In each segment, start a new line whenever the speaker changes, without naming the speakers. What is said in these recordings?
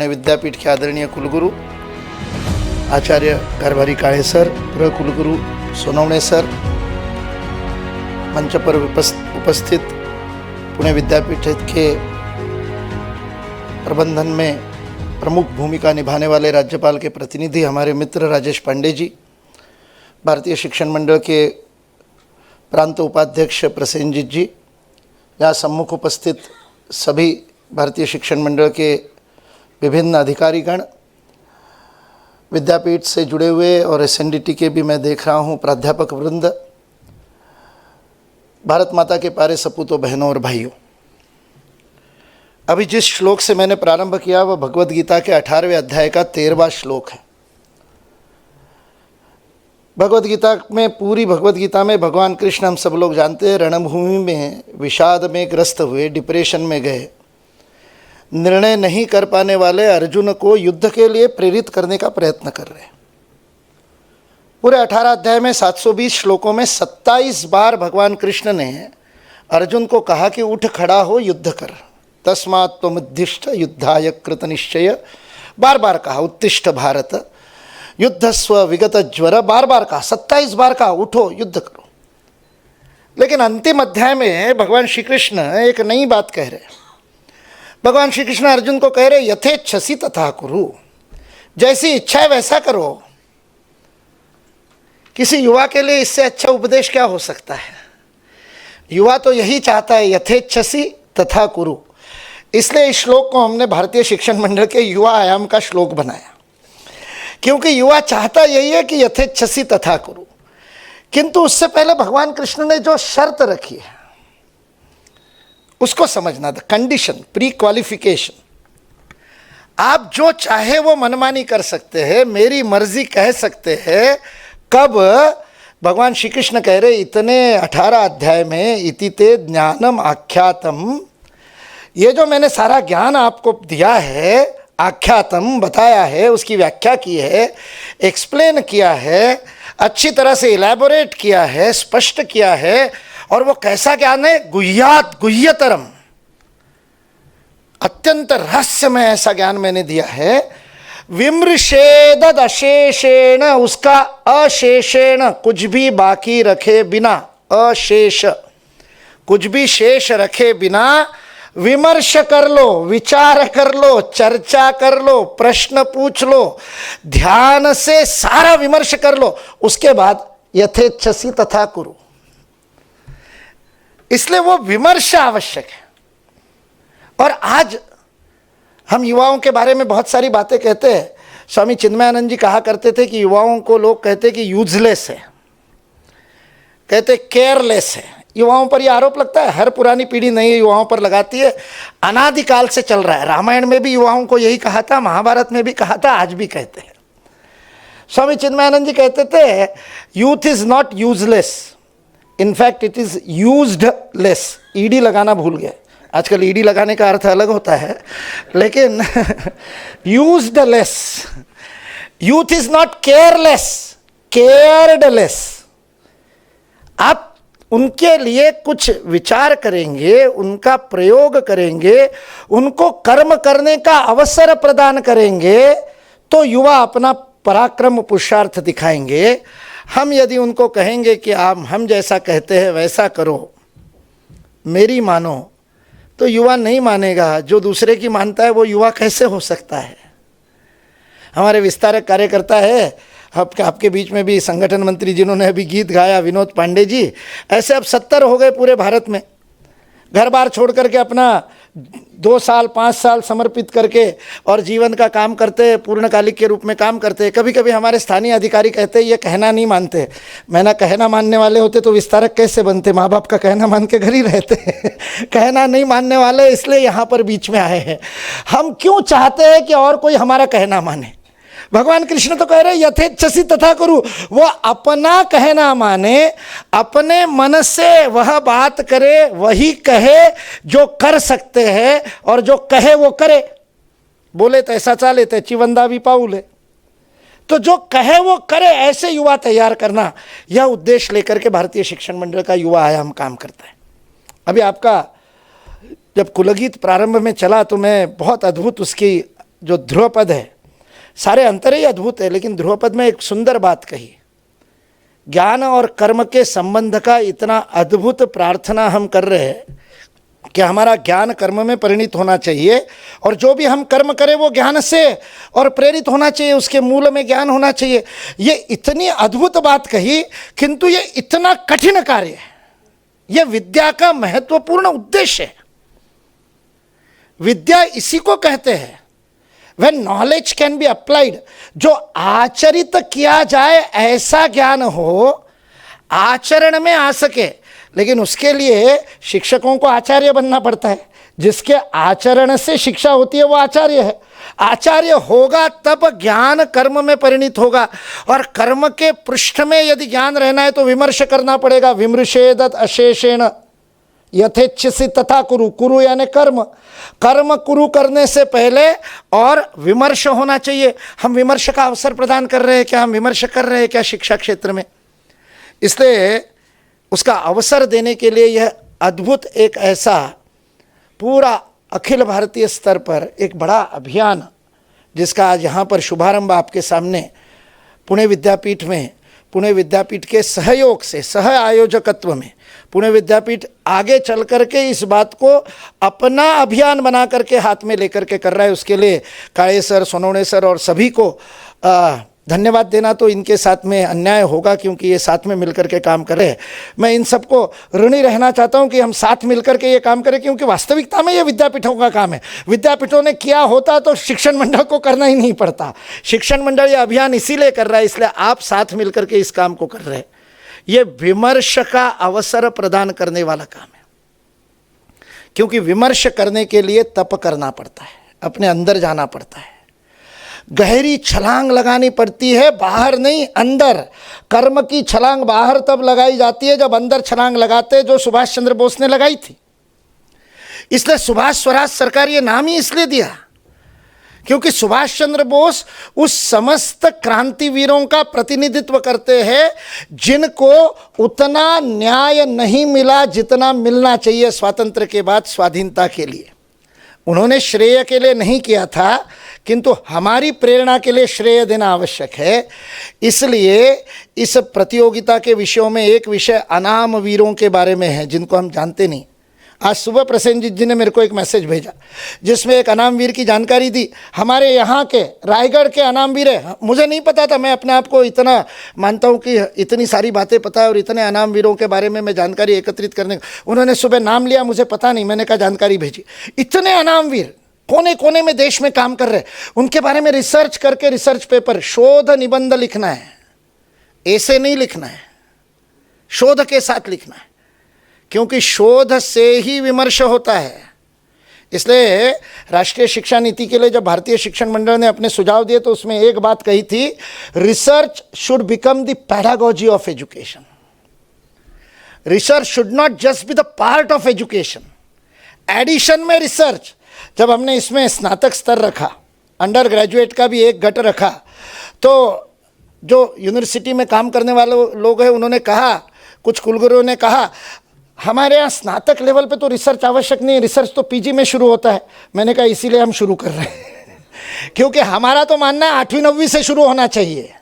पुणे विद्यापीठ के आदरणीय कुलगुरु आचार्य गरभारी काळे सर, गृह कुलगुरु सोनवणे सर, मंच पर उपस्थित पुणे विद्यापीठ के प्रबंधन में प्रमुख भूमिका निभाने वाले राज्यपाल के प्रतिनिधि हमारे मित्र राजेश पांडे जी, भारतीय शिक्षण मंडल के प्रांत उपाध्यक्ष प्रसेनजीत जी, यहाँ सम्मुख उपस्थित सभी भारतीय शिक्षण मंडल के विभिन्न अधिकारीगण, विद्यापीठ से जुड़े हुए और एसएनडीटी के भी मैं देख रहा हूँ प्राध्यापक वृंद, भारत माता के प्यारे सपूतों, बहनों और भाइयों। अभी जिस श्लोक से मैंने प्रारंभ किया वह भगवद गीता के 18वें अध्याय का 13वां श्लोक है। भगवद गीता में, पूरी भगवद गीता में भगवान कृष्ण, हम सब लोग जानते हैं, रणभूमि में विषाद में ग्रस्त हुए, डिप्रेशन में गए, निर्णय नहीं कर पाने वाले अर्जुन को युद्ध के लिए प्रेरित करने का प्रयत्न कर रहे हैं। पूरे 18 अध्याय में 720 श्लोकों में 27 बार भगवान कृष्ण ने अर्जुन को कहा कि उठ खड़ा हो, युद्ध कर, तस्मात् त्वमुद्दिष्ट युद्धाय कृत निश्चय, बार बार कहा, उत्तिष्ठ भारत युद्धस्व विगत ज्वर, बार बार कहा, 27 बार कहा उठो युद्ध करो। लेकिन अंतिम अध्याय में भगवान श्री कृष्ण एक नई बात कह रहे हैं। भगवान श्री कृष्ण अर्जुन को कह रहे, यथेच्छसि तथा कुरु, जैसी इच्छा है वैसा करो। किसी युवा के लिए इससे अच्छा उपदेश क्या हो सकता है? युवा तो यही चाहता है, यथेच्छसि तथा कुरु। इसलिए इस श्लोक को हमने भारतीय शिक्षण मंडल के युवा आयाम का श्लोक बनाया, क्योंकि युवा चाहता यही है कि यथेच्छसि तथा कुरु। किंतु उससे पहले भगवान कृष्ण ने जो शर्त रखी है उसको समझना था, कंडीशन, प्री क्वालिफिकेशन। आप जो चाहे वो मनमानी कर सकते हैं, मेरी मर्जी कह सकते हैं। कब? भगवान श्री कृष्ण कह रहे इतने 18 अध्याय में, इति ते ज्ञानम आख्यातम, ये जो मैंने सारा ज्ञान आपको दिया है, आख्यातम बताया है, उसकी व्याख्या की है, एक्सप्लेन किया है, अच्छी तरह से इलैबोरेट किया है, स्पष्ट किया है। और वो कैसा ज्ञान है? गुह्यात गुह्यतरम, अत्यंत रहस्यमय ऐसा ज्ञान मैंने दिया है। विमृशेदद अशेषेण, उसका अशेषेण, कुछ भी बाकी रखे बिना, अशेष, कुछ भी शेष रखे बिना विमर्श कर लो, विचार कर लो, चर्चा कर लो, प्रश्न पूछ लो, ध्यान से सारा विमर्श कर लो, उसके बाद यथेच्छसि तथा कुरु। इसलिए वो विमर्श आवश्यक है। और आज हम युवाओं के बारे में बहुत सारी बातें कहते हैं। स्वामी चिन्मयानंद जी कहा करते थे कि युवाओं को लोग कहते कि यूजलेस है, कहते केयरलेस है। युवाओं पर यह आरोप लगता है, हर पुरानी पीढ़ी नई युवाओं पर लगाती है, अनादिकाल से चल रहा है। रामायण में भी युवाओं को यही कहा था, महाभारत में भी कहा था, आज भी कहते हैं। स्वामी चिन्मयानंद जी कहते थे, youth is not useless, in fact it is usedless. ED लगाना भूल गए, आजकल ईडी लगाने का अर्थ अलग होता है, लेकिन usedless. Youth is not careless, caredless. आप उनके लिए कुछ विचार करेंगे, उनका प्रयोग करेंगे, उनको कर्म करने का अवसर प्रदान करेंगे, तो युवा अपना पराक्रम पुरुषार्थ दिखाएंगे। हम यदि उनको कहेंगे कि आप हम जैसा कहते हैं वैसा करो, मेरी मानो, तो युवा नहीं मानेगा। जो दूसरे की मानता है वो युवा कैसे हो सकता है? हमारे विस्तारक कार्यकर्ता है आपके बीच में भी, संगठन मंत्री जिन्होंने अभी गीत गाया, विनोद पांडे जी, ऐसे अब 70 हो गए पूरे भारत में, घर बार छोड़ करके अपना 2 साल 5 साल समर्पित करके और जीवन का काम करते, पूर्णकालिक के रूप में काम करते। कभी कभी हमारे स्थानीय अधिकारी कहते हैं ये कहना नहीं मानते। मैंने कहना मानने वाले होते तो विस्तारक कैसे बनते? माँ बाप का कहना मान के घर ही रहते कहना नहीं मानने वाले इसलिए यहाँ पर बीच में आए हैं। हम क्यों चाहते हैं कि और कोई हमारा कहना माने? भगवान कृष्ण तो कह रहे यथेच्छसि तथा कुरु। वो अपना कहना माने, अपने मन से वह बात करे, वही कहे जो कर सकते हैं, और जो कहे वो करे। बोले तो ऐसा चाले तो चिवंदा भी पाऊले। तो जो कहे वो करे, ऐसे युवा तैयार करना, यह उद्देश्य लेकर के भारतीय शिक्षण मंडल का युवा आयाम काम करता है। अभी आपका जब कुलगीत प्रारंभ में चला तो मैं बहुत अद्भुत उसकी जो ध्रुवपद है, सारे अंतर ही अद्भुत है, लेकिन ध्रुवपद में एक सुंदर बात कही, ज्ञान और कर्म के संबंध का इतना अद्भुत प्रार्थना हम कर रहे हैं कि हमारा ज्ञान कर्म में परिणित होना चाहिए, और जो भी हम कर्म करें वो ज्ञान से और प्रेरित होना चाहिए, उसके मूल में ज्ञान होना चाहिए। ये इतनी अद्भुत बात कही, किंतु ये इतना कठिन कार्य है। ये विद्या का महत्वपूर्ण उद्देश्य है। विद्या इसी को कहते हैं, when knowledge can be applied, जो आचरित किया जाए ऐसा ज्ञान हो, आचरण में आ सके। लेकिन उसके लिए शिक्षकों को आचार्य बनना पड़ता है। जिसके आचरण से शिक्षा होती है वो आचार्य है। आचार्य होगा तब ज्ञान कर्म में परिणित होगा, और कर्म के पृष्ठ में यदि ज्ञान रहना है तो विमर्श करना पड़ेगा। विमृशेदत अशेषेण यथेच्छसि तथा कुरु, कुरु यानी कर्म, कर्म कुरु करने से पहले और विमर्श होना चाहिए। हम विमर्श का अवसर प्रदान कर रहे हैं क्या? हम विमर्श कर रहे हैं क्या शिक्षा क्षेत्र में? इसलिए उसका अवसर देने के लिए यह अद्भुत एक ऐसा पूरा अखिल भारतीय स्तर पर एक बड़ा अभियान, जिसका आज यहाँ पर शुभारंभ आपके सामने पुणे विद्यापीठ में, पुणे विद्यापीठ के सहयोग से, सह आयोजकत्व में, पुणे विद्यापीठ आगे चल कर के इस बात को अपना अभियान बना करके हाथ में लेकर के कर रहा है। उसके लिए काळे सर, सोनवणे सर और सभी को धन्यवाद देना तो इनके साथ में अन्याय होगा, क्योंकि ये साथ में मिलकर के काम कर रहे हैं। मैं इन सबको ऋणी रहना चाहता हूँ कि हम साथ मिलकर के ये काम करें, क्योंकि वास्तविकता में ये विद्यापीठों का काम है। विद्यापीठों ने किया होता तो शिक्षण मंडल को करना ही नहीं पड़ता। शिक्षण मंडल ये अभियान इसीलिए कर रहा है, इसलिए आप साथ मिलकर के इस काम को कर रहे हैं। ये विमर्श का अवसर प्रदान करने वाला काम है, क्योंकि विमर्श करने के लिए तप करना पड़ता है, अपने अंदर जाना पड़ता है, गहरी छलांग लगानी पड़ती है, बाहर नहीं अंदर। कर्म की छलांग बाहर तब लगाई जाती है जब अंदर छलांग लगाते, जो सुभाष चंद्र बोस ने लगाई थी। इसलिए सुभाष स्वराज सरकार ये नाम ही इसलिए दिया क्योंकि सुभाष चंद्र बोस उस समस्त क्रांतिवीरों का प्रतिनिधित्व करते हैं जिनको उतना न्याय नहीं मिला जितना मिलना चाहिए स्वातंत्र्य के बाद स्वाधीनता के लिए। उन्होंने श्रेय के लिए नहीं किया था, किंतु हमारी प्रेरणा के लिए श्रेय देना आवश्यक है। इसलिए इस प्रतियोगिता के विषयों में एक विषय अनाम वीरों के बारे में है, जिनको हम जानते नहीं। आज सुबह प्रसेनजीत जी ने मेरे को एक मैसेज भेजा जिसमें एक अनाम वीर की जानकारी दी। हमारे यहाँ के रायगढ़ के अनाम वीर है, मुझे नहीं पता था। मैं अपने आप को इतना मानता हूँ कि इतनी सारी बातें पता है और इतने अनाम वीरों के बारे में मैं जानकारी एकत्रित करने, उन्होंने सुबह नाम लिया, मुझे पता नहीं, मैंने कहा जानकारी भेजी। इतने अनाम वीर कोने कोने में देश में काम कर रहे, उनके बारे में रिसर्च करके रिसर्च पेपर, शोध निबंध लिखना है। ऐसे नहीं लिखना है, शोध के साथ लिखना है, क्योंकि शोध से ही विमर्श होता है। इसलिए राष्ट्रीय शिक्षा नीति के लिए जब भारतीय शिक्षण मंडल ने अपने सुझाव दिए तो उसमें एक बात कही थी, research should become the pedagogy of education. Research should not just be the part of education, addition में रिसर्च। जब हमने इसमें स्नातक स्तर रखा, अंडर ग्रेजुएट का भी एक घट रखा, तो जो यूनिवर्सिटी में काम करने वाले लोग हैं उन्होंने कहा, कुछ कुलगुरुओं ने कहा हमारे यहाँ स्नातक लेवल पे तो रिसर्च आवश्यक नहीं है, रिसर्च तो पीजी में शुरू होता है। मैंने कहा इसीलिए हम शुरू कर रहे हैं क्योंकि हमारा तो मानना है 8वीं 9वीं से शुरू होना चाहिए,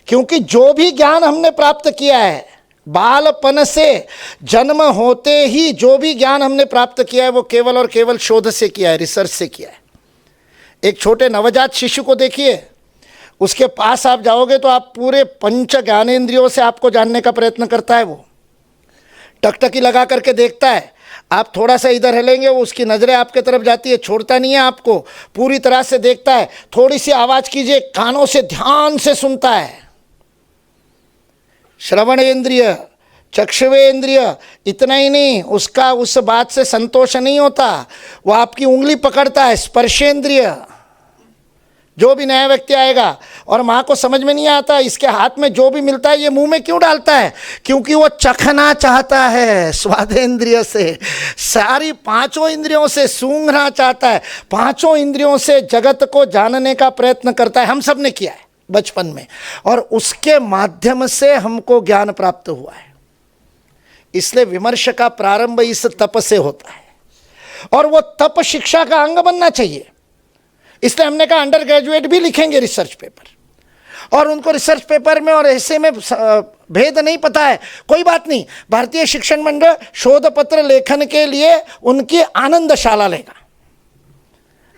क्योंकि जो भी ज्ञान हमने प्राप्त किया है बालपन से, जन्म होते ही जो भी ज्ञान हमने प्राप्त किया है वो केवल और केवल शोध से किया है, रिसर्च से किया है। एक छोटे नवजात शिशु को देखिए, उसके पास आप जाओगे तो आप पूरे पंच ज्ञानेंद्रियों से आपको जानने का प्रयत्न करता है। वो टकटकी लगा करके देखता है, आप थोड़ा सा इधर हिलेंगे वो उसकी नज़रें आपके तरफ जाती है, छोड़ता नहीं है आपको, पूरी तरह से देखता है। थोड़ी सी आवाज़ कीजिए, कानों से ध्यान से सुनता है। श्रवण इंद्रिय, चक्षुवेंद्रिय, इतना ही नहीं, उसका उस बात से संतोष नहीं होता, वो आपकी उंगली पकड़ता है। स्पर्शेंद्रिय, जो भी नया व्यक्ति आएगा और माँ को समझ में नहीं आता इसके हाथ में जो भी मिलता है ये मुंह में क्यों डालता है, क्योंकि वो चखना चाहता है। स्वादेंद्रिय से, सारी पांचों इंद्रियों से सूंघना चाहता है, पांचों इंद्रियों से जगत को जानने का प्रयत्न करता है। हम सब ने किया है बचपन में, और उसके माध्यम से हमको ज्ञान प्राप्त हुआ है। इसलिए विमर्श का प्रारंभ इस तप से होता है, और वो तप शिक्षा का अंग बनना चाहिए। इसलिए हमने कहा अंडर ग्रेजुएट भी लिखेंगे रिसर्च पेपर, और उनको रिसर्च पेपर में और ऐसे में भेद नहीं पता है, कोई बात नहीं। भारतीय शिक्षण मंडल शोध पत्र लेखन के लिए उनकी आनंदशाला लेगा।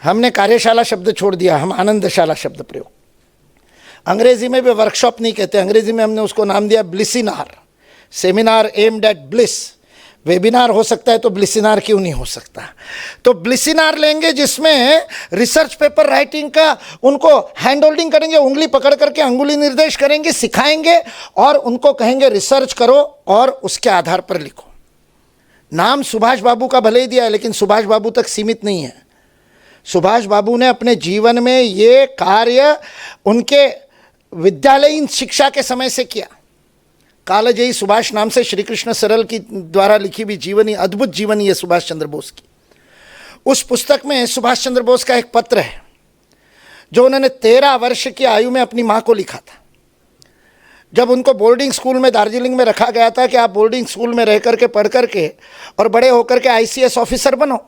हमने कार्यशाला शब्द छोड़ दिया, हम आनंदशाला शब्द प्रयोग। अंग्रेजी में भी वर्कशॉप नहीं कहते, अंग्रेजी में हमने उसको नाम दिया blissinar, seminar aimed at bliss. Webinar हो सकता है तो ब्लिसिनार क्यों नहीं हो सकता? तो ब्लिसिनार लेंगे जिसमें रिसर्च पेपर राइटिंग का उनको हैंड होल्डिंग करेंगे, उंगली पकड़ करके अंगुली निर्देश करेंगे, सिखाएंगे और उनको कहेंगे रिसर्च करो और उसके आधार पर लिखो। नाम सुभाष बाबू का भले ही दिया है, लेकिन सुभाष बाबू तक सीमित नहीं है। सुभाष बाबू ने अपने जीवन में ये कार्य उनके विद्यालयीन शिक्षा के समय से किया। कालजयी सुभाष नाम से श्री कृष्ण सरल की द्वारा लिखी हुई जीवनी, अद्भुत जीवनी है सुभाष चंद्र बोस की। उस पुस्तक में सुभाष चंद्र बोस का एक पत्र है जो उन्होंने 13 वर्ष की आयु में अपनी मां को लिखा था। जब उनको बोर्डिंग स्कूल में दार्जिलिंग में रखा गया था कि आप बोर्डिंग स्कूल में रह करके पढ़ करके और बड़े होकर के ICS ऑफिसर बनो,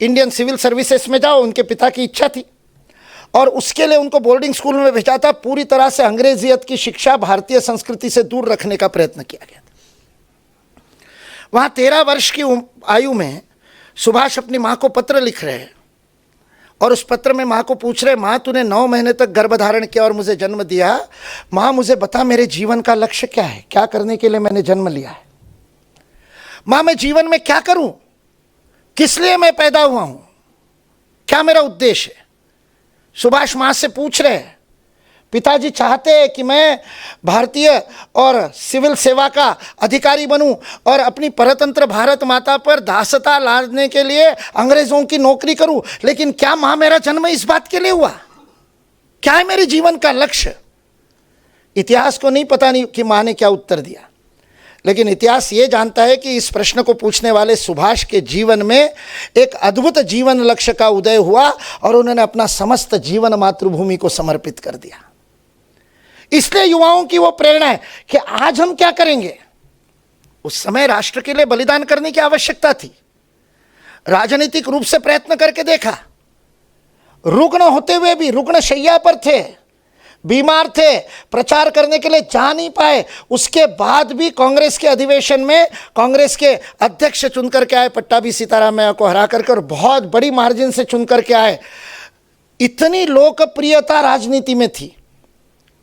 इंडियन सिविल सर्विसेज में जाओ, उनके पिता की इच्छा थी और उसके लिए उनको बोर्डिंग स्कूल में भेजा था। पूरी तरह से अंग्रेजियत की शिक्षा, भारतीय संस्कृति से दूर रखने का प्रयत्न किया गया था। वहाँ 13 वर्ष की आयु में सुभाष अपनी माँ को पत्र लिख रहे हैं और उस पत्र में माँ को पूछ रहे, माँ तूने 9 महीने तक गर्भधारण किया और मुझे जन्म दिया, माँ मुझे बता मेरे जीवन का लक्ष्य क्या है, क्या करने के लिए मैंने जन्म लिया है? माँ मैं जीवन में क्या करूं, किस लिए मैं पैदा हुआ हूं, क्या मेरा उद्देश्य है? सुभाष मां से पूछ रहे हैं। पिताजी चाहते हैं कि मैं भारतीय और सिविल सेवा का अधिकारी बनूं और अपनी परतंत्र भारत माता पर दासता लादने के लिए अंग्रेजों की नौकरी करूं, लेकिन क्या मां मेरा जन्म इस बात के लिए हुआ? क्या है मेरे जीवन का लक्ष्य? इतिहास को नहीं पता नहीं कि मां ने क्या उत्तर दिया, लेकिन इतिहास ये जानता है कि इस प्रश्न को पूछने वाले सुभाष के जीवन में एक अद्भुत जीवन लक्ष्य का उदय हुआ और उन्होंने अपना समस्त जीवन मातृभूमि को समर्पित कर दिया। इसलिए युवाओं की वो प्रेरणा है कि आज हम क्या करेंगे। उस समय राष्ट्र के लिए बलिदान करने की आवश्यकता थी, राजनीतिक रूप से प्रयत्न करके देखा, रुग्ण होते हुए भी, रुग्ण शैया पर थे, बीमार थे, प्रचार करने के लिए जा नहीं पाए, उसके बाद भी कांग्रेस के अधिवेशन में कांग्रेस के अध्यक्ष चुनकर के आए, पट्टाभी सीतारामैया को हरा करके, और बहुत बड़ी मार्जिन से चुनकर के आए। इतनी लोकप्रियता राजनीति में थी।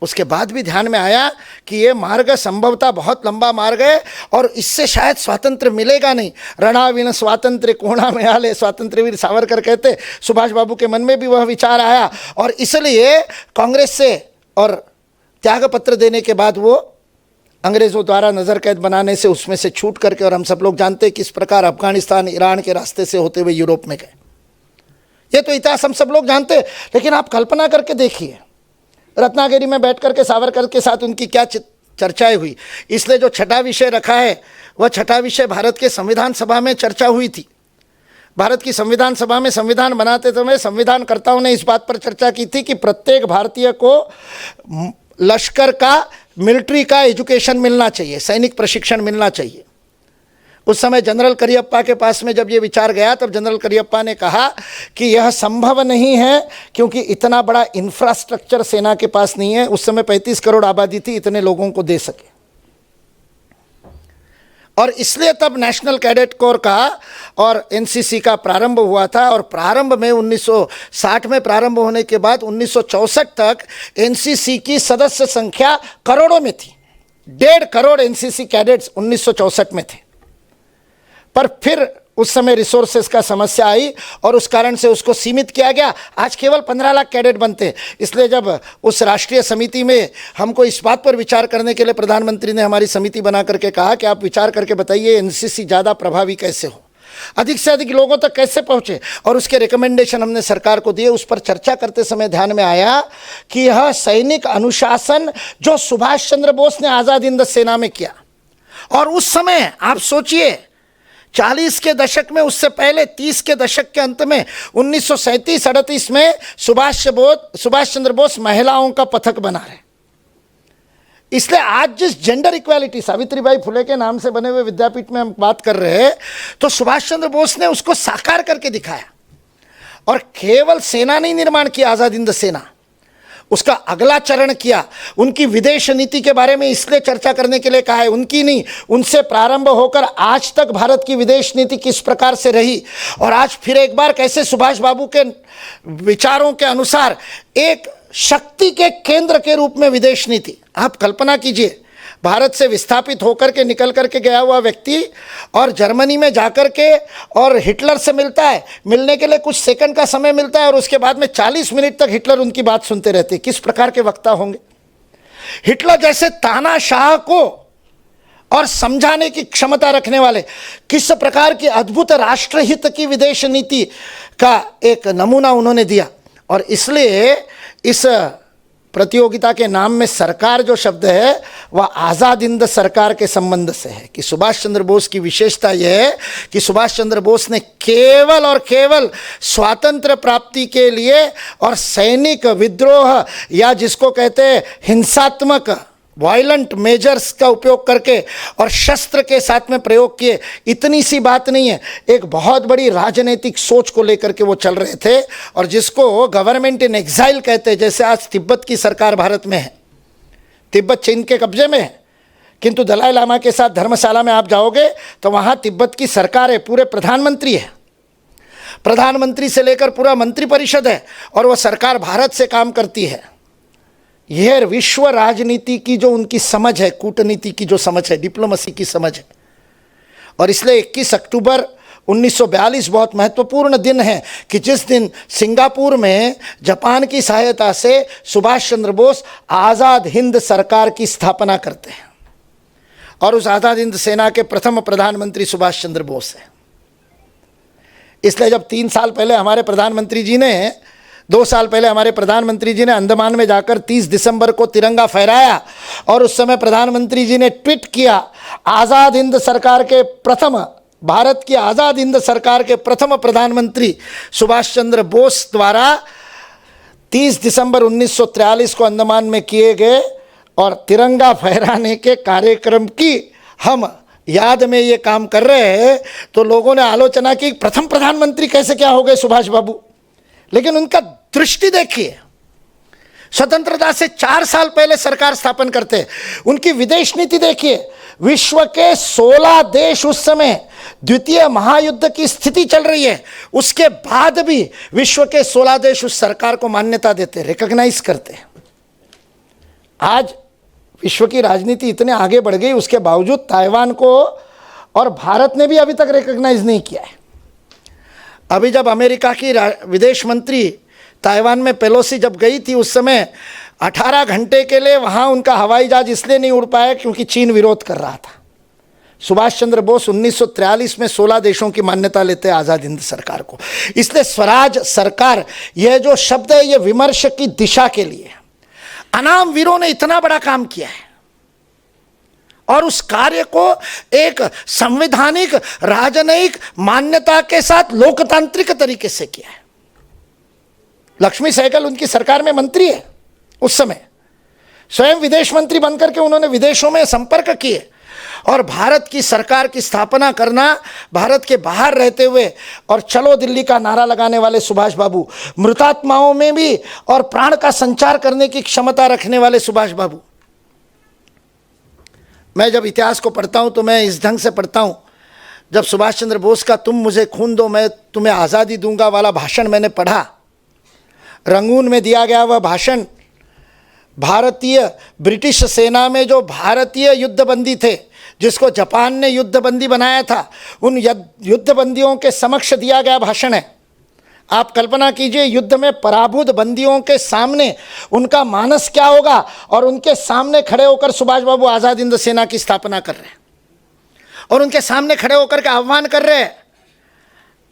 उसके बाद भी ध्यान में आया कि ये मार्ग संभवतः बहुत लंबा मार्ग है और इससे शायद स्वातंत्र्य मिलेगा नहीं। रणाविन स्वातंत्र्य कोणा में आले, स्वातंत्र्यवीर सावरकर कहते। सुभाष बाबू के मन में भी वह विचार आया और इसलिए कांग्रेस से और त्यागपत्र देने के बाद वो अंग्रेज़ों द्वारा नज़र कैद बनाने से उसमें से छूट करके, और हम सब लोग जानते हैं किस प्रकार अफगानिस्तान, ईरान के रास्ते से होते हुए यूरोप में गए। ये तो इतिहास हम सब लोग जानते हैं, लेकिन आप कल्पना करके देखिए रत्नागिरी में बैठ करके सावरकर के साथ उनकी क्या चर्चाएं हुई। इसलिए जो छठा विषय रखा है वह छठा विषय भारत के संविधान सभा में चर्चा हुई थी। भारत की संविधान सभा में संविधान बनाते समय संविधानकर्ताओं ने इस बात पर चर्चा की थी कि प्रत्येक भारतीय को लश्कर का, मिलिट्री का एजुकेशन मिलना चाहिए, सैनिक प्रशिक्षण मिलना चाहिए। उस समय जनरल करियप्पा के पास में जब ये विचार गया तब जनरल करियप्पा ने कहा कि यह संभव नहीं है क्योंकि इतना बड़ा इंफ्रास्ट्रक्चर सेना के पास नहीं है। उस समय 35 करोड़ आबादी थी, इतने लोगों को दे सके। और इसलिए तब नेशनल कैडेट कोर का और एनसीसी का प्रारंभ हुआ था और प्रारंभ में 1960 में प्रारंभ होने के बाद 1964 तक एनसीसी की सदस्य संख्या करोड़ों में थी। 1.5 करोड़ एनसीसी कैडेट्स 1964 में थे। पर फिर उस समय रिसोर्सेज का समस्या आई और उस कारण से उसको सीमित किया गया। आज केवल 15 लाख कैडेट बनते। इसलिए जब उस राष्ट्रीय समिति में हमको इस बात पर विचार करने के लिए प्रधानमंत्री ने हमारी समिति बना करके कहा कि आप विचार करके बताइए एनसीसी ज़्यादा प्रभावी कैसे हो, अधिक से अधिक लोगों तक कैसे पहुँचे, और उसके रिकमेंडेशन हमने सरकार को दिए। उस पर चर्चा करते समय ध्यान में आया कि यह सैनिक अनुशासन जो सुभाष चंद्र बोस ने आज़ाद हिंद सेना में किया, और उस समय आप सोचिए 40 के दशक में, उससे पहले 30 के दशक के अंत में 1937-38 में सुभाष चंद्र बोस महिलाओं का पथक बना रहे। इसलिए आज जिस जेंडर इक्वालिटी सावित्रीबाई फुले के नाम से बने हुए विद्यापीठ में हम बात कर रहे हैं, तो सुभाष चंद्र बोस ने उसको साकार करके दिखाया। और केवल सेना नहीं निर्माण किया आज़ाद हिंद सेना, उसका अगला चरण किया। उनकी विदेश नीति के बारे में इसलिए चर्चा करने के लिए कहा है, उनकी नहीं, उनसे प्रारंभ होकर आज तक भारत की विदेश नीति किस प्रकार से रही, और आज फिर एक बार कैसे सुभाष बाबू के विचारों के अनुसार एक शक्ति के केंद्र के रूप में विदेश नीति। आप कल्पना कीजिए, भारत से विस्थापित होकर के निकल करके गया हुआ व्यक्ति और जर्मनी में जाकर के और हिटलर से मिलता है, मिलने के लिए कुछ सेकंड का समय मिलता है और उसके बाद में 40 मिनट तक हिटलर उनकी बात सुनते रहते। किस प्रकार के वक्ता होंगे। हिटलर जैसे तानाशाह को और समझाने की क्षमता रखने वाले, किस प्रकार की अद्भुत राष्ट्रहित की विदेश नीति का एक नमूना उन्होंने दिया। और इसलिए इस प्रतियोगिता के नाम में सरकार जो शब्द है वह आज़ाद हिंद सरकार के संबंध से है कि सुभाष चंद्र बोस की विशेषता यह है कि सुभाष चंद्र बोस ने केवल और केवल स्वातंत्र प्राप्ति के लिए और सैनिक विद्रोह या जिसको कहते हैं हिंसात्मक वायलेंट मेजर्स का उपयोग करके और शस्त्र के साथ में प्रयोग किए, इतनी सी बात नहीं है। एक बहुत बड़ी राजनीतिक सोच को लेकर के वो चल रहे थे और जिसको गवर्नमेंट इन एग्जाइल कहते हैं। जैसे आज तिब्बत की सरकार भारत में है, तिब्बत चीन के कब्जे में है, किंतु दलाई लामा के साथ धर्मशाला में आप जाओगे तो वहाँ तिब्बत की सरकार है, पूरे प्रधानमंत्री है, प्रधानमंत्री से लेकर पूरा मंत्रिपरिषद है और वह सरकार भारत से काम करती है। यह विश्व राजनीति की जो उनकी समझ है, कूटनीति की जो समझ है, डिप्लोमेसी की समझ है। और इसलिए 21 अक्टूबर 1942 बहुत महत्वपूर्ण दिन है कि जिस दिन सिंगापुर में जापान की सहायता से सुभाष चंद्र बोस आज़ाद हिंद सरकार की स्थापना करते हैं और उस आज़ाद हिंद सेना के प्रथम प्रधानमंत्री सुभाष चंद्र बोस हैं। इसलिए जब 3 साल पहले हमारे प्रधानमंत्री जी ने 2 साल पहले हमारे प्रधानमंत्री जी ने अंडमान में जाकर 30 दिसंबर को तिरंगा फहराया और उस समय प्रधानमंत्री जी ने ट्वीट किया, आज़ाद हिंद सरकार के प्रथम, भारत की आज़ाद हिंद सरकार के प्रथम प्रधानमंत्री सुभाष चंद्र बोस द्वारा 30 दिसंबर 1943 को अंडमान में किए गए और तिरंगा फहराने के कार्यक्रम की हम याद में ये काम कर रहे हैं। तो लोगों ने आलोचना की, प्रथम प्रधानमंत्री कैसे क्या हो गए सुभाष बाबू। लेकिन उनका दृष्टि देखिए, स्वतंत्रता से 4 साल पहले सरकार स्थापन करते हैं। उनकी विदेश नीति देखिए, विश्व के 16 देश उस समय द्वितीय महायुद्ध की स्थिति चल रही है, उसके बाद भी विश्व के 16 देश उस सरकार को मान्यता देते, रिकॉग्नाइज करते। आज विश्व की राजनीति इतने आगे बढ़ गई, उसके बावजूद ताइवान को और भारत ने भी अभी तक रिकॉग्नाइज नहीं किया है। अभी जब अमेरिका की विदेश मंत्री ताइवान में पेलोसी जब गई थी, उस समय 18 घंटे के लिए वहाँ उनका हवाई जहाज इसलिए नहीं उड़ पाया क्योंकि चीन विरोध कर रहा था। सुभाष चंद्र बोस 1943 में 16 देशों की मान्यता लेते हैं आज़ाद हिंद सरकार को। इसलिए स्वराज सरकार, यह जो शब्द है यह विमर्श की दिशा के लिए। अनाम वीरों ने इतना बड़ा काम किया है और उस कार्य को एक संवैधानिक राजनयिक मान्यता के साथ लोकतांत्रिक तरीके से किया है। लक्ष्मी सहगल उनकी सरकार में मंत्री है, उस समय स्वयं विदेश मंत्री बनकर के उन्होंने विदेशों में संपर्क किए और भारत की सरकार की स्थापना करना, भारत के बाहर रहते हुए और चलो दिल्ली का नारा लगाने वाले सुभाष बाबू, मृतात्माओं में भी और प्राण का संचार करने की क्षमता रखने वाले सुभाष बाबू। मैं जब इतिहास को पढ़ता हूँ तो मैं इस ढंग से पढ़ता हूँ, जब सुभाष चंद्र बोस का तुम मुझे खून दो मैं तुम्हें आज़ादी दूंगा वाला भाषण मैंने पढ़ा, रंगून में दिया गया वह भाषण, भारतीय ब्रिटिश सेना में जो भारतीय युद्धबंदी थे, जिसको जापान ने युद्धबंदी बनाया था, उन युद्धबंदियों के समक्ष दिया गया भाषण है। आप कल्पना कीजिए, युद्ध में पराभूत बंदियों के सामने उनका मानस क्या होगा और उनके सामने खड़े होकर सुभाष बाबू आज़ाद हिंद सेना की स्थापना कर रहे हैं और उनके सामने खड़े होकर के आह्वान कर रहे हैं,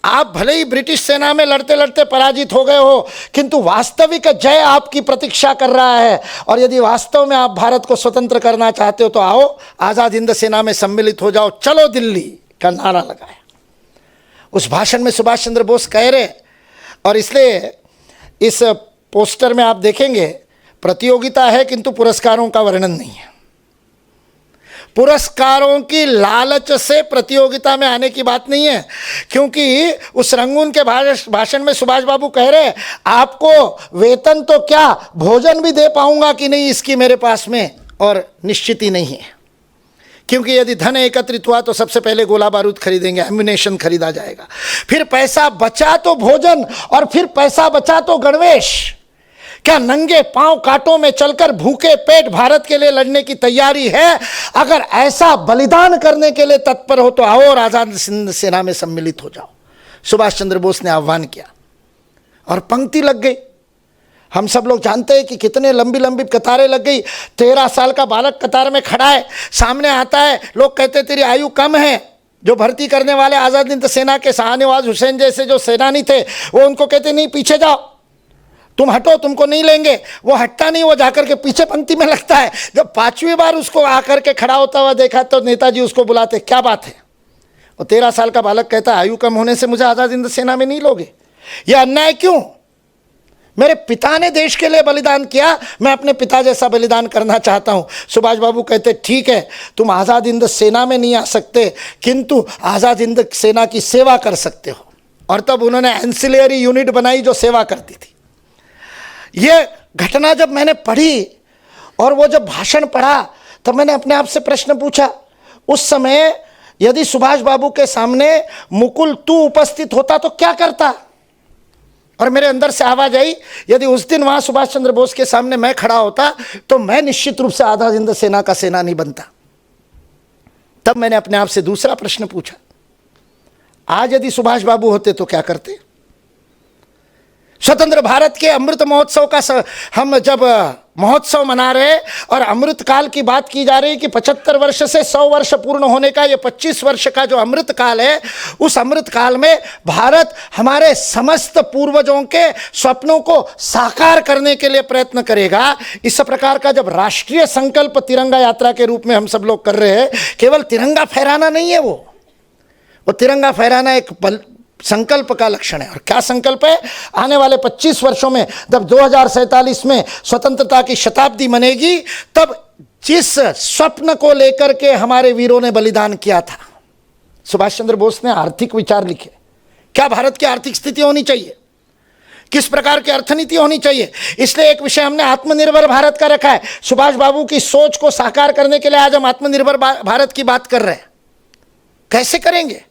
आप भले ही ब्रिटिश सेना में लड़ते लड़ते पराजित हो गए हो, किंतु वास्तविक जय आपकी प्रतीक्षा कर रहा है और यदि वास्तव में आप भारत को स्वतंत्र करना चाहते हो तो आओ आज़ाद हिंद सेना में सम्मिलित हो जाओ, चलो दिल्ली का नारा लगाया। उस भाषण में सुभाष चंद्र बोस कह रहे, और इसलिए इस पोस्टर में आप देखेंगे प्रतियोगिता है किंतु पुरस्कारों का वर्णन नहीं है। पुरस्कारों की लालच से प्रतियोगिता में आने की बात नहीं है, क्योंकि उस रंगून के भाषण में सुभाष बाबू कह रहे हैं आपको वेतन तो क्या भोजन भी दे पाऊंगा कि नहीं इसकी मेरे पास में और निश्चित ही नहीं है, क्योंकि यदि धन एकत्रित हुआ तो सबसे पहले गोला बारूद खरीदेंगे, एम्युनेशन खरीदा जाएगा, फिर पैसा बचा तो भोजन और फिर पैसा बचा तो गणवेश। क्या नंगे पांव कांटों में चलकर भूखे पेट भारत के लिए लड़ने की तैयारी है? अगर ऐसा बलिदान करने के लिए तत्पर हो तो आओ और आजाद हिंद सेना में सम्मिलित हो जाओ। सुभाष चंद्र बोस ने आह्वान किया और पंक्ति लग गई। हम सब लोग जानते हैं कि कितने लंबी लंबी कतारें लग गई। 13 साल का बालक कतार में खड़ा है, सामने आता है, लोग कहते तेरी आयु कम है। जो भर्ती करने वाले आज़ाद हिंद सेना के शाहनवाज हुसैन जैसे जो सेनानी थे वो उनको कहते नहीं पीछे जाओ, तुम हटो, तुमको नहीं लेंगे। वो हटता नहीं, वो जाकर के पीछे पंक्ति में लगता है। जब 5वीं बार उसको आकर के खड़ा होता हुआ देखा तो नेताजी उसको बुलाते, क्या बात है? वो 13 साल का बालक कहता आयु कम होने से मुझे आज़ाद हिंद सेना में नहीं लोगे, यह अन्याय क्यों? मेरे पिता ने देश के लिए बलिदान किया, मैं अपने पिता जैसा बलिदान करना चाहता हूं। सुभाष बाबू कहते ठीक है, तुम आज़ाद हिंद सेना में नहीं आ सकते, किंतु आज़ाद हिंद सेना की सेवा कर सकते हो। और तब उन्होंने एंसिलियरी यूनिट बनाई जो सेवा करती थी। ये घटना जब मैंने पढ़ी और वो जब भाषण पढ़ा तब मैंने अपने आप से प्रश्न पूछा, उस समय यदि सुभाष बाबू के सामने मुकुल तू उपस्थित होता तो क्या करता? और मेरे अंदर से आवाज आई, यदि उस दिन वहां सुभाष चंद्र बोस के सामने मैं खड़ा होता तो मैं निश्चित रूप से आज़ाद हिंद सेना का सेनानी बनता। तब मैंने अपने आप से दूसरा प्रश्न पूछा, आज यदि सुभाष बाबू होते तो क्या करते? स्वतंत्र भारत के अमृत महोत्सव का हम जब महोत्सव मना रहे और अमृत काल की बात की जा रही है कि 75 वर्ष से 100 वर्ष पूर्ण होने का ये 25 वर्ष का जो अमृत काल है, उस अमृत काल में भारत हमारे समस्त पूर्वजों के स्वप्नों को साकार करने के लिए प्रयत्न करेगा। इस प्रकार का जब राष्ट्रीय संकल्प तिरंगा यात्रा के रूप में हम सब लोग कर रहे हैं, केवल तिरंगा फहराना नहीं है, वो तिरंगा फहराना एक संकल्प का लक्षण है। और क्या संकल्प है? आने वाले 25 वर्षों में जब 2047 में स्वतंत्रता की शताब्दी मनेगी, तब जिस स्वप्न को लेकर के हमारे वीरों ने बलिदान किया था, सुभाष चंद्र बोस ने आर्थिक विचार लिखे। क्या भारत की आर्थिक स्थिति होनी चाहिए, किस प्रकार की अर्थनीति होनी चाहिए, इसलिए एक विषय हमने आत्मनिर्भर भारत का रखा है। सुभाष बाबू की सोच को साकार करने के लिए आज हम आत्मनिर्भर भारत की बात कर रहे हैं। कैसे करेंगे,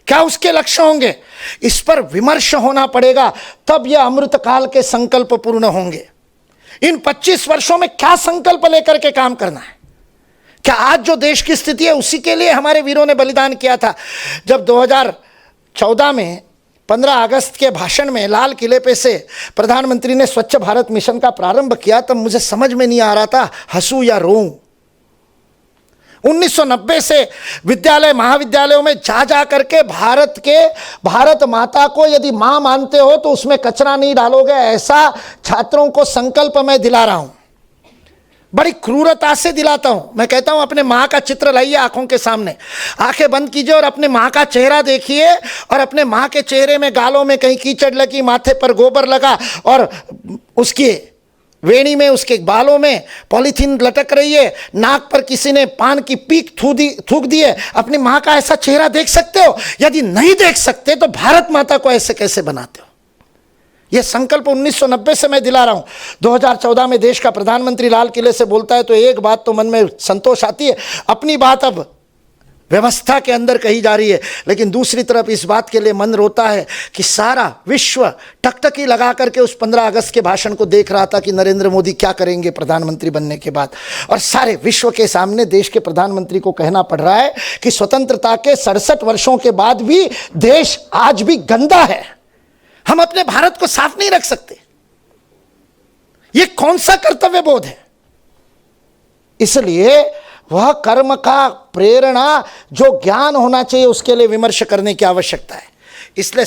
क्या उसके लक्ष्य होंगे, इस पर विमर्श होना पड़ेगा, तब यह अमृतकाल के संकल्प पूर्ण होंगे। इन 25 वर्षों में क्या संकल्प लेकर के काम करना है? क्या आज जो देश की स्थिति है उसी के लिए हमारे वीरों ने बलिदान किया था? जब 2014 में 15 अगस्त के भाषण में लाल किले पे से प्रधानमंत्री ने स्वच्छ भारत मिशन का प्रारंभ किया, तब मुझे समझ में नहीं आ रहा था हंसू या रोऊं। 1990 से विद्यालय महाविद्यालयों में जा करके भारत माता को यदि मां मानते हो तो उसमें कचरा नहीं डालोगे, ऐसा छात्रों को संकल्प मैं दिला रहा हूं। बड़ी क्रूरता से दिलाता हूं। मैं कहता हूं अपने मां का चित्र लाइए आंखों के सामने, आंखें बंद कीजिए और अपने मां का चेहरा देखिए, और अपने मां के चेहरे में गालों में कहीं कीचड़ लगी, माथे पर गोबर लगा और उसकी वेणी में, उसके बालों में पॉलीथीन लटक रही है, नाक पर किसी ने पान की पीक थूक दी है। अपनी मां का ऐसा चेहरा देख सकते हो? यदि नहीं देख सकते तो भारत माता को ऐसे कैसे बनाते हो? यह संकल्प 1990 से मैं दिला रहा हूं। 2014 में देश का प्रधानमंत्री लाल किले से बोलता है तो एक बात तो मन में संतोष आती है, अपनी बात अब व्यवस्था के अंदर कही जा रही है, लेकिन दूसरी तरफ इस बात के लिए मन रोता है कि सारा विश्व टकटकी लगा करके उस 15 अगस्त के भाषण को देख रहा था कि नरेंद्र मोदी क्या करेंगे प्रधानमंत्री बनने के बाद, और सारे विश्व के सामने देश के प्रधानमंत्री को कहना पड़ रहा है कि स्वतंत्रता के 67 वर्षों के बाद भी देश आज भी गंदा है, हम अपने भारत को साफ नहीं रख सकते। यह कौन सा कर्तव्य बोध है? इसलिए वह कर्म का प्रेरणा जो ज्ञान होना चाहिए उसके लिए विमर्श करने की आवश्यकता है। इसलिए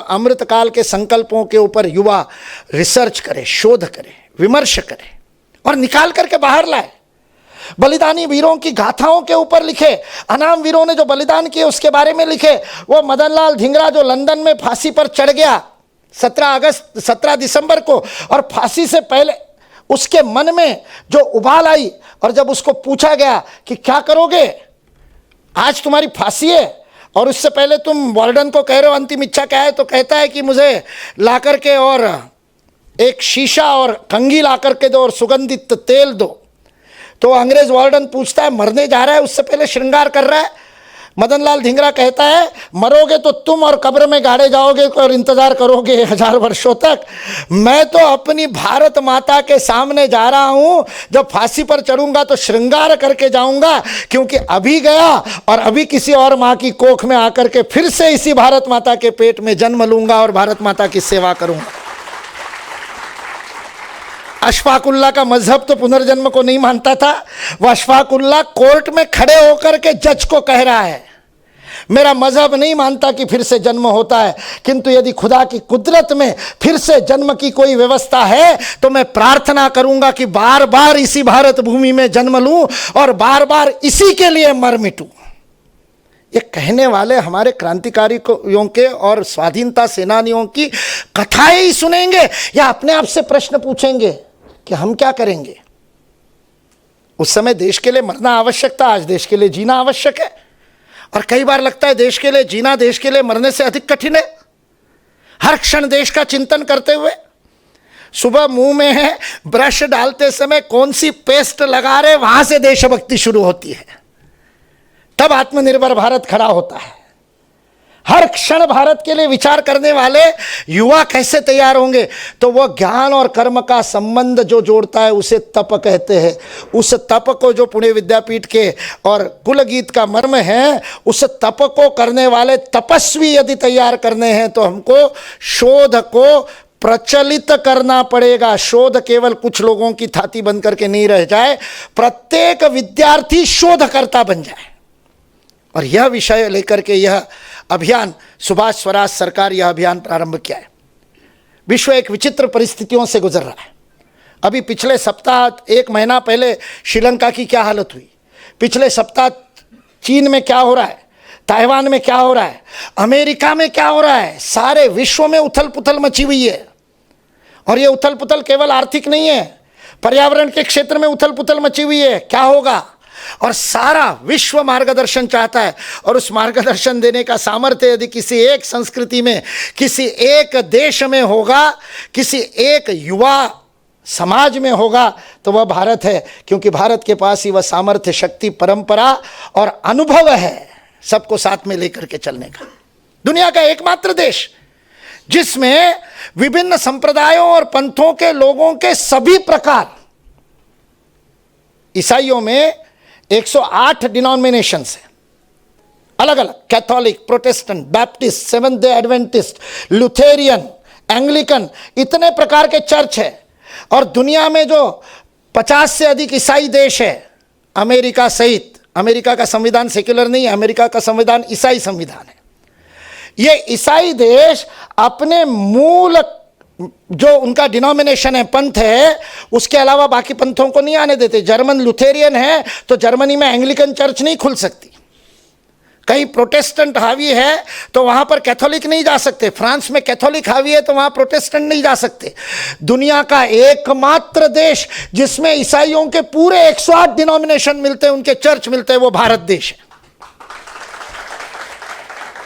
अमृत काल के संकल्पों के ऊपर युवा रिसर्च करे, शोध करे, विमर्श करे और निकाल करके बाहर लाए। बलिदानी वीरों की गाथाओं के ऊपर लिखे, अनाम वीरों ने जो बलिदान किए उसके बारे में लिखे। वो मदन लाल धिंगरा जो लंदन में फांसी पर चढ़ गया 17 दिसंबर को, और फांसी से पहले उसके मन में जो उबाल आई और जब उसको पूछा गया कि क्या करोगे, आज तुम्हारी फांसी है और उससे पहले तुम वार्डन को कह रहे हो अंतिम इच्छा क्या है, तो कहता है कि मुझे ला करके और एक शीशा और कंघी ला करके दो और सुगंधित तेल दो। तो अंग्रेज वार्डन पूछता है मरने जा रहा है, उससे पहले श्रृंगार कर रहा है। मदन लाल धिंगरा कहता है मरोगे तो तुम और कब्र में गाड़े जाओगे और इंतजार करोगे 1000 वर्षों तक। मैं तो अपनी भारत माता के सामने जा रहा हूं, जब फांसी पर चढ़ूंगा तो श्रृंगार करके जाऊंगा, क्योंकि अभी गया और अभी किसी और मां की कोख में आकर के फिर से इसी भारत माता के पेट में जन्म लूंगा और भारत माता की सेवा करूंगा। अशफाकुल्ला का मजहब तो पुनर्जन्म को नहीं मानता था। वह अशफाकुल्ला कोर्ट में खड़े होकर के जज को कह रहा है मेरा मजहब नहीं मानता कि फिर से जन्म होता है, किंतु यदि खुदा की कुदरत में फिर से जन्म की कोई व्यवस्था है तो मैं प्रार्थना करूंगा कि बार बार इसी भारत भूमि में जन्म लूं और बार बार इसी के लिए मर मिटूं। ये कहने वाले हमारे क्रांतिकारियों के और स्वाधीनता सेनानियों की कथाएं ही सुनेंगे या अपने आप से प्रश्न पूछेंगे कि हम क्या करेंगे। उस समय देश के लिए मरना आवश्यक था, आज देश के लिए जीना आवश्यक है। और कई बार लगता है देश के लिए जीना देश के लिए मरने से अधिक कठिन है। हर क्षण देश का चिंतन करते हुए, सुबह मुंह में है ब्रश डालते समय कौन सी पेस्ट लगा रहे, वहां से देशभक्ति शुरू होती है, तब आत्मनिर्भर भारत खड़ा होता है। हर क्षण भारत के लिए विचार करने वाले युवा कैसे तैयार होंगे, तो वह ज्ञान और कर्म का संबंध जो जोड़ता है उसे तप कहते हैं। उस तप को जो पुणे विद्यापीठ के और कुल गीत का मर्म है, उस तप को करने वाले तपस्वी यदि तैयार करने हैं तो हमको शोध को प्रचलित करना पड़ेगा। शोध केवल कुछ लोगों की थाती बन करके नहीं रह जाए, प्रत्येक विद्यार्थी शोधकर्ता बन जाए। और यह विषय लेकर के यह अभियान सुभाष स्वराज सरकार यह अभियान प्रारंभ किया है। विश्व एक विचित्र परिस्थितियों से गुजर रहा है। अभी पिछले सप्ताह, 1 महीना पहले श्रीलंका की क्या हालत हुई, पिछले सप्ताह चीन में क्या हो रहा है, ताइवान में क्या हो रहा है, अमेरिका में क्या हो रहा है, सारे विश्व में उथल पुथल मची हुई है। और ये उथल पुथल केवल आर्थिक नहीं है, पर्यावरण के क्षेत्र में उथल पुथल मची हुई है। क्या होगा, और सारा विश्व मार्गदर्शन चाहता है। और उस मार्गदर्शन देने का सामर्थ्य यदि किसी एक संस्कृति में, किसी एक देश में होगा, किसी एक युवा समाज में होगा, तो वह भारत है। क्योंकि भारत के पास ही वह सामर्थ्य, शक्ति, परंपरा और अनुभव है सबको साथ में लेकर के चलने का। दुनिया का एकमात्र देश जिसमें विभिन्न संप्रदायों और पंथों के लोगों के सभी प्रकार, ईसाइयों में 108 डिनोमिनेशंस है, अलग अलग, Catholic, Protestant, Baptist, Seventh Day Adventist, Lutheran, Anglican, इतने प्रकार के चर्च है। और दुनिया में जो 50 से अधिक ईसाई देश है, अमेरिका सहित। अमेरिका का संविधान सेक्युलर नहीं है, अमेरिका का संविधान ईसाई संविधान है। ये ईसाई देश अपने मूल जो उनका डिनोमिनेशन है, पंथ है, उसके अलावा बाकी पंथों को नहीं आने देते। जर्मन लुथेरियन है तो जर्मनी में एंग्लिकन चर्च नहीं खुल सकती। कहीं प्रोटेस्टेंट हावी है तो वहां पर कैथोलिक नहीं जा सकते। फ्रांस में कैथोलिक हावी है तो वहां प्रोटेस्टेंट नहीं जा सकते। दुनिया का एकमात्र देश जिसमें ईसाइयों के पूरे 108 डिनोमिनेशन मिलते हैं, उनके चर्च मिलते हैं, वो भारत देश है।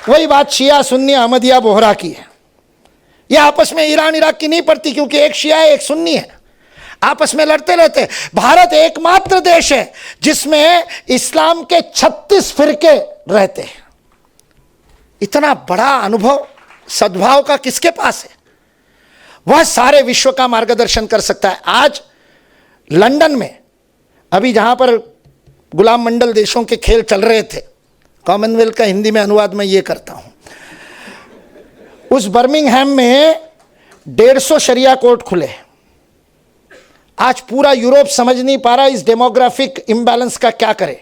वही बात शिया, सुन्नी, अहमदिया, बोहरा की है। यह आपस में ईरान इराक की नहीं पड़ती, क्योंकि एक शिया है एक सुन्नी है, आपस में लड़ते रहते। भारत एकमात्र देश है जिसमें इस्लाम के 36 फिरके रहते हैं। इतना बड़ा अनुभव सद्भाव का किसके पास है? वह सारे विश्व का मार्गदर्शन कर सकता है। आज लंदन में अभी जहां पर गुलाम मंडल देशों के खेल चल रहे थे, कॉमनवेल्थ का हिंदी में अनुवाद मैं ये करता हूं, उस बर्मिंघम में 150 शरिया कोर्ट खुले। आज पूरा यूरोप समझ नहीं पा रहा इस डेमोग्राफिक इम्बैलेंस का क्या करे।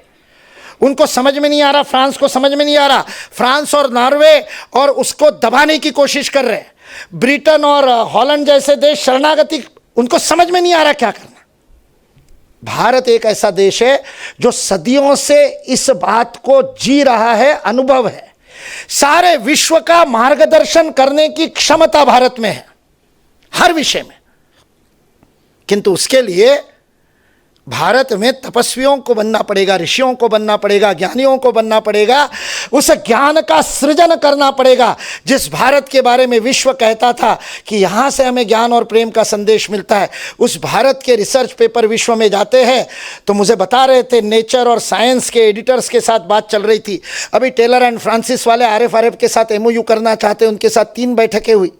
उनको समझ में नहीं आ रहा, फ्रांस को समझ में नहीं आ रहा। फ्रांस और नॉर्वे और उसको दबाने की कोशिश कर रहे। ब्रिटेन और हॉलैंड जैसे देश शरणागति, उनको समझ में नहीं आ रहा क्या करना। भारत एक ऐसा देश है जो सदियों से इस बात को जी रहा है, अनुभव है। सारे विश्व का मार्गदर्शन करने की क्षमता भारत में है, हर विषय में। किंतु उसके लिए भारत में तपस्वियों को बनना पड़ेगा, ऋषियों को बनना पड़ेगा, ज्ञानियों को बनना पड़ेगा, उस ज्ञान का सृजन करना पड़ेगा जिस भारत के बारे में विश्व कहता था कि यहाँ से हमें ज्ञान और प्रेम का संदेश मिलता है। उस भारत के रिसर्च पेपर विश्व में जाते हैं। तो मुझे बता रहे थे, नेचर और साइंस के एडिटर्स के साथ बात चल रही थी, अभी टेलर एंड फ्रांसिस वाले RFRF के साथ MOU करना चाहते हैं, उनके साथ 3 बैठकें हुई।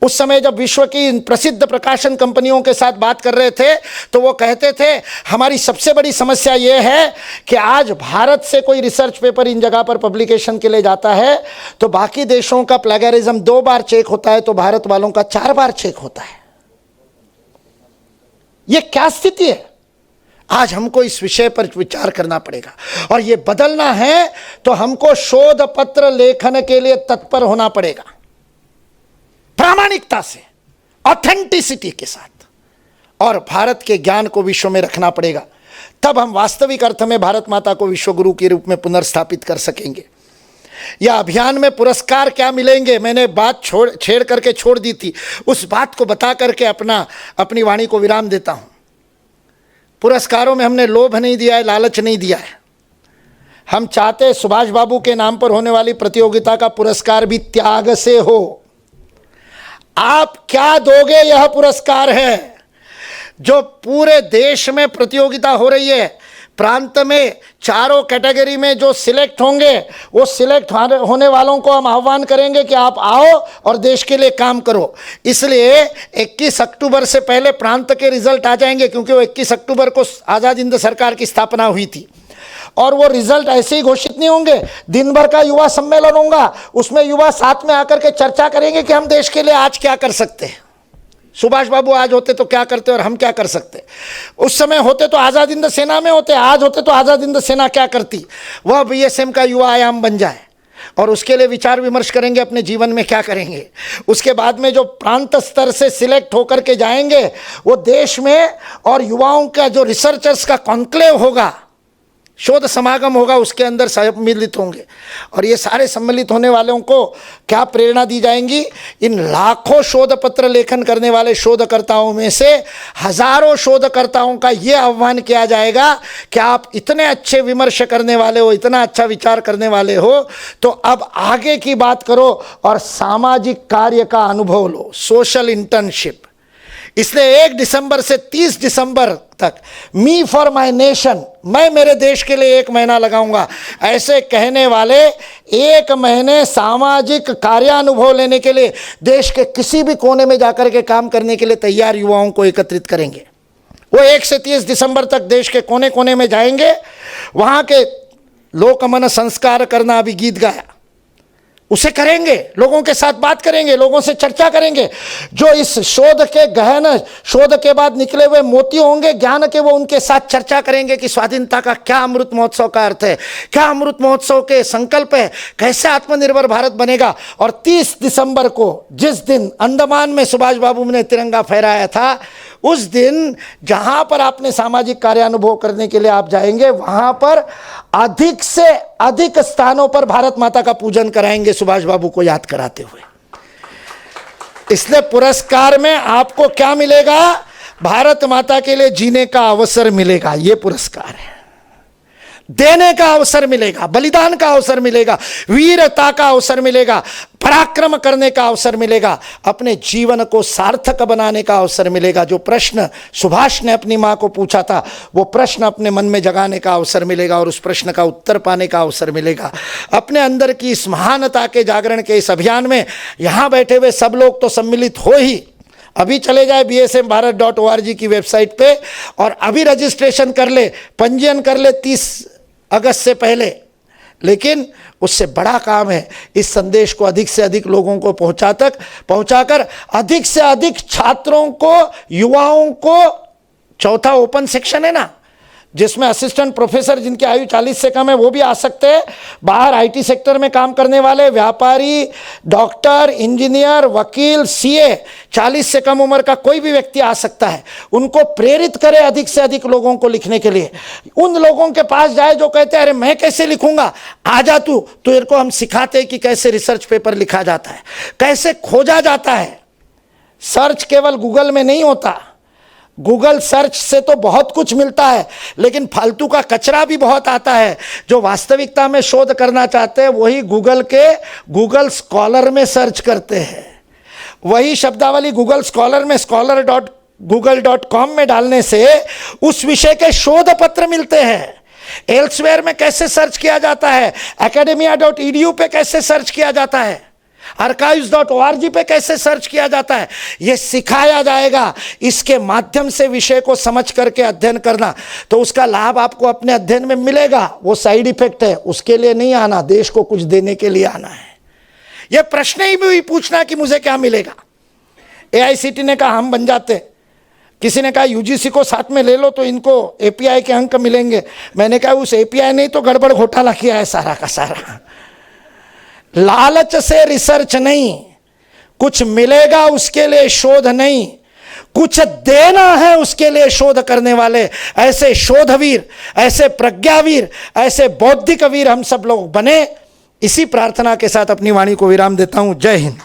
उस समय जब विश्व की प्रसिद्ध प्रकाशन कंपनियों के साथ बात कर रहे थे तो वो कहते थे हमारी सबसे बड़ी समस्या ये है कि आज भारत से कोई रिसर्च पेपर इन जगह पर पब्लिकेशन के लिए जाता है तो बाकी देशों का प्लेगरिज्म 2 बार चेक होता है, तो भारत वालों का 4 बार चेक होता है। ये क्या स्थिति है? आज हमको इस विषय पर विचार करना पड़ेगा और ये बदलना है तो हमको शोध पत्र लेखन के लिए तत्पर होना पड़ेगा, प्रामाणिकता से, ऑथेंटिसिटी के साथ, और भारत के ज्ञान को विश्व में रखना पड़ेगा। तब हम वास्तविक अर्थ में भारत माता को विश्व गुरु के रूप में पुनर्स्थापित कर सकेंगे। यह अभियान में पुरस्कार क्या मिलेंगे, मैंने बात छेड़ करके छोड़ दी थी, उस बात को बता करके अपनी वाणी को विराम देता हूं। पुरस्कारों में हमने लोभ नहीं दिया है, लालच नहीं दिया है। हम चाहते सुभाष बाबू के नाम पर होने वाली प्रतियोगिता का पुरस्कार भी त्याग से हो। आप क्या दोगे, यह पुरस्कार है। जो पूरे देश में प्रतियोगिता हो रही है, प्रांत में चारों कैटेगरी में जो सिलेक्ट होंगे, वो सिलेक्ट होने वालों को हम आह्वान करेंगे कि आप आओ और देश के लिए काम करो। इसलिए 21 अक्टूबर से पहले प्रांत के रिजल्ट आ जाएंगे, क्योंकि वो 21 अक्टूबर को आज़ाद हिंद सरकार की स्थापना हुई थी। और वो रिजल्ट ऐसे ही घोषित नहीं होंगे, दिन भर का युवा सम्मेलन होगा, उसमें युवा साथ में आकर के चर्चा करेंगे कि हम देश के लिए आज क्या कर सकते हैं। सुभाष बाबू आज होते तो क्या करते और हम क्या कर सकते। उस समय होते तो आज़ाद हिंद सेना में होते, आज होते तो आज़ाद हिंद सेना क्या करती, वह BSM का युवा आयाम बन जाए। और उसके लिए विचार विमर्श करेंगे, अपने जीवन में क्या करेंगे। उसके बाद में जो प्रांत स्तर से सिलेक्ट होकर के जाएंगे, वो देश में और युवाओं का जो रिसर्चर्स का कॉन्क्लेव होगा, शोध समागम होगा, उसके अंदर सम्मिलित होंगे। और ये सारे सम्मिलित होने वालों को क्या प्रेरणा दी जाएंगी, इन लाखों शोध पत्र लेखन करने वाले शोधकर्ताओं में से हजारों शोधकर्ताओं का ये आह्वान किया जाएगा कि आप इतने अच्छे विमर्श करने वाले हो, इतना अच्छा विचार करने वाले हो, तो अब आगे की बात करो और सामाजिक कार्य का अनुभव लो, सोशल इंटर्नशिप। इसलिए 1 दिसंबर से 30 दिसंबर तक मी फॉर माई नेशन, मैं मेरे देश के लिए 1 महीना लगाऊंगा, ऐसे कहने वाले 1 महीने सामाजिक कार्यानुभव लेने के लिए देश के किसी भी कोने में जाकर के काम करने के लिए तैयार युवाओं को एकत्रित करेंगे। वो 1 से 30 दिसंबर तक देश के कोने कोने में जाएंगे, वहाँ के लोकमन संस्कार करना, अभी गीत गाया, उसे करेंगे, लोगों के साथ बात करेंगे, लोगों से चर्चा करेंगे। जो इस शोध के गहन शोध के बाद निकले हुए मोती होंगे ज्ञान के, वो उनके साथ चर्चा करेंगे कि स्वाधीनता का क्या अमृत महोत्सव का अर्थ है, क्या अमृत महोत्सव के संकल्प है, कैसे आत्मनिर्भर भारत बनेगा। और 30 दिसंबर को, जिस दिन अंडमान में सुभाष बाबू ने तिरंगा फहराया था, उस दिन जहां पर आपने सामाजिक कार्यानुभव करने के लिए आप जाएंगे, वहां पर अधिक से अधिक स्थानों पर भारत माता का पूजन कराएंगे, सुभाष बाबू को याद कराते हुए। इसलिए पुरस्कार में आपको क्या मिलेगा, भारत माता के लिए जीने का अवसर मिलेगा। यह पुरस्कार है, देने का अवसर मिलेगा, बलिदान का अवसर मिलेगा, वीरता का अवसर मिलेगा, पराक्रम करने का अवसर मिलेगा, अपने जीवन को सार्थक बनाने का अवसर मिलेगा। जो प्रश्न सुभाष ने अपनी मां को पूछा था, वो प्रश्न अपने मन में जगाने का अवसर मिलेगा और उस प्रश्न का उत्तर पाने का अवसर मिलेगा। अपने अंदर की इस महानता के जागरण के इस अभियान में यहां बैठे हुए सब लोग तो सम्मिलित हो ही। अभी चले जाए bsmbharat.org की वेबसाइट पे और अभी रजिस्ट्रेशन कर ले, पंजीयन कर ले 30 अगस्त से पहले। लेकिन उससे बड़ा काम है इस संदेश को अधिक से अधिक लोगों को पहुंचाकर अधिक से अधिक छात्रों को, युवाओं को, चौथा ओपन सेक्शन है ना, जिसमें असिस्टेंट प्रोफेसर जिनकी आयु 40 से कम है वो भी आ सकते हैं, बाहर IT सेक्टर में काम करने वाले, व्यापारी, डॉक्टर, इंजीनियर, वकील, CA, 40 से कम उम्र का कोई भी व्यक्ति आ सकता है। उनको प्रेरित करे अधिक से अधिक लोगों को लिखने के लिए। उन लोगों के पास जाए जो कहते हैं अरे मैं कैसे लिखूंगा, आजा तू, तो इनको हम सिखाते हैं कि कैसे रिसर्च पेपर लिखा जाता है, कैसे खोजा जाता है। सर्च केवल गूगल में नहीं होता, गूगल सर्च से तो बहुत कुछ मिलता है, लेकिन फालतू का कचरा भी बहुत आता है। जो वास्तविकता में शोध करना चाहते हैं वही गूगल स्कॉलर में सर्च करते हैं। वही शब्दावली गूगल स्कॉलर में scholar.google.com में डालने से उस विषय के शोध पत्र मिलते हैं। एल्सवेयर में कैसे सर्च किया जाता है, academia.edu पे कैसे सर्च किया जाता है, archives.org पे कैसे सर्च किया जाता है, यह सिखाया जाएगा। इसके माध्यम से विषय को समझ करके अध्ययन करना, तो उसका लाभ आपको अपने अध्ययन में मिलेगा। वो साइड इफेक्ट है, उसके लिए नहीं आना, देश को कुछ देने के लिए आना है। यह प्रश्न ही भी पूछना कि मुझे क्या मिलेगा। AICTE ने कहा हम बन जाते, किसी ने कहा UGC को साथ में ले लो तो इनको API के अंक मिलेंगे। मैंने कहा उस API ने तो गड़बड़ घोटाला किया है सारा का सारा। लालच से रिसर्च नहीं, कुछ मिलेगा उसके लिए शोध नहीं, कुछ देना है उसके लिए शोध करने वाले ऐसे शोधवीर, ऐसे प्रज्ञावीर, ऐसे बौद्धिक वीर हम सब लोग बने। इसी प्रार्थना के साथ अपनी वाणी को विराम देता हूं। जय हिंद।